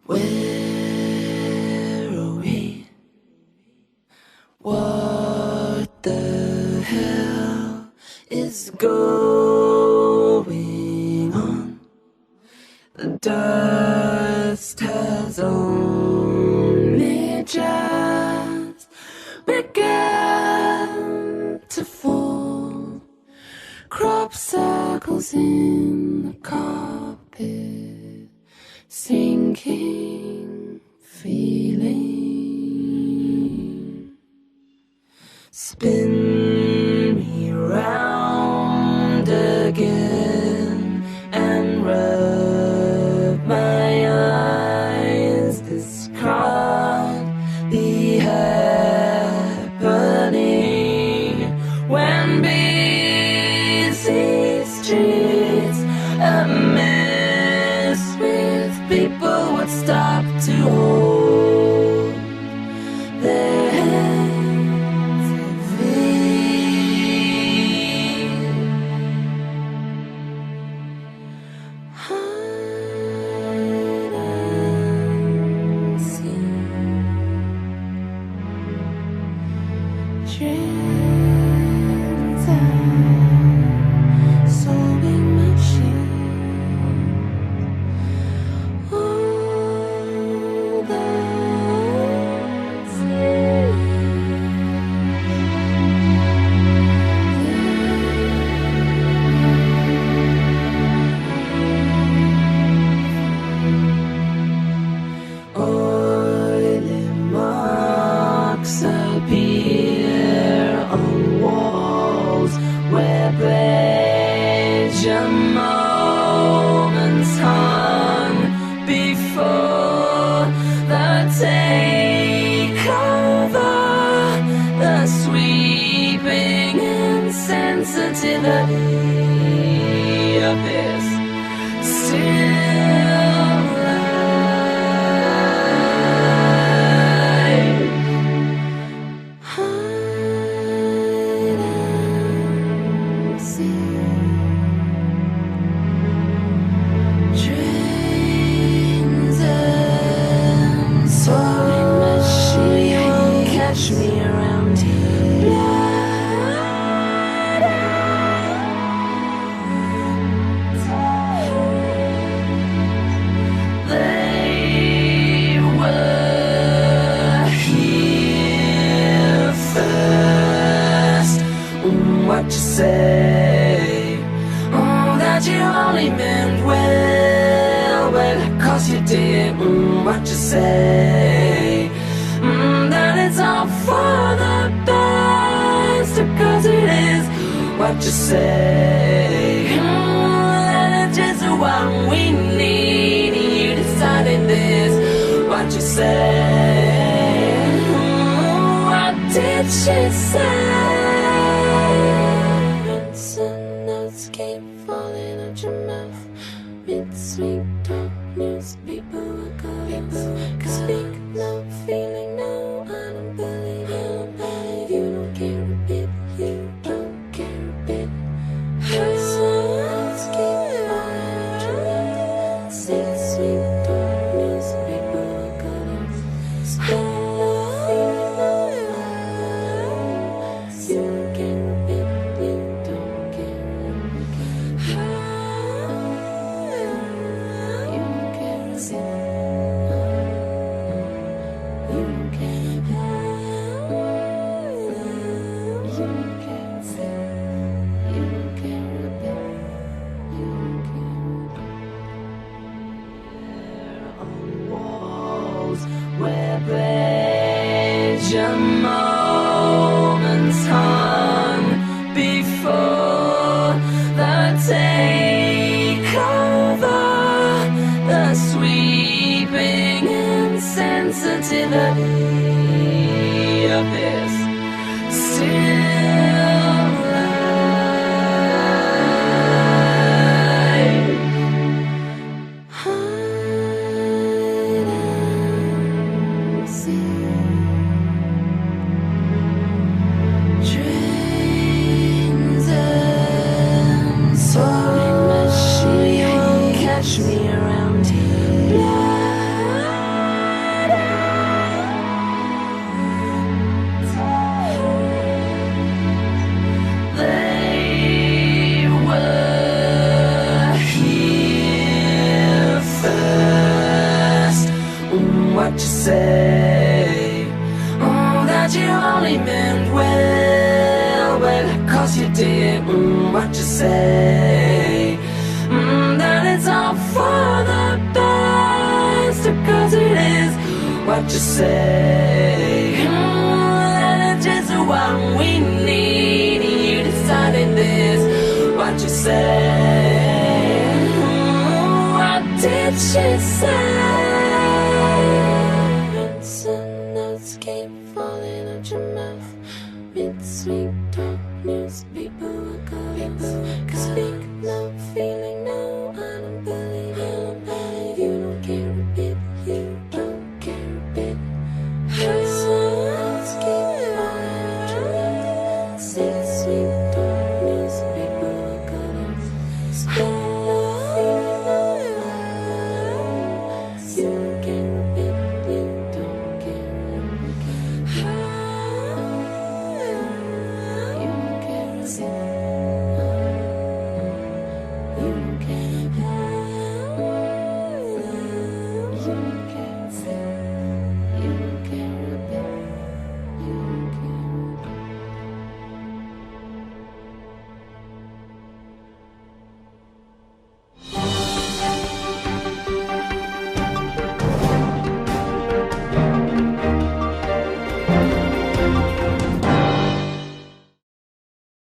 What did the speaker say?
Where are we? What the hell is going on? The dust has only just begun to fall. Crop circles in the carpet, sinking feeling. Spin me round again and rub my eyes. This can't be happening when busy streets are messed with. People would stop to hold their hands heavy. Hide and seek. Dreams are sewing machines. All that's oily marks appear on walls where pleasure moments hung before the takeover. The sweeping insensitivity of this still life. Hide and seek. Trains and soaring machines catch me around here. They were here first. What you say? Oh, that you only meant well, cause you did. What you say? That it's all for the best, cause it is. What you say? That it's just what we need. You decided this. What you say? What did she say? Some notes keep falling out your mouth. Mid-sweet talk news, people are calling. Speak no feeling, no, I don't believe you. You don't care a bit, you don't care a bit. Some notes keep falling out your mouth. Mid-sweet talk news, people are calling. Speak no feeling, no, you don't care a bit, you don't care. You don't care a bit. You don't care a bit. You don't care a bit. You don't care a bit. You don't care a bit. On walls where pleasure moments hung before the takeover. The sweeping insensitivity of this still life. Hide and seek. Trains and soaring machines catch me around here. you say? Oh, that you only meant well, well, cause you did. What you say? That it's all for the best, cause it is. What you say? That it's just what we need. You decided this. What you say? What did she say? Some notes keep falling out your mouth. Mid-sweet talk news, people are calling. Cause speak no feeling.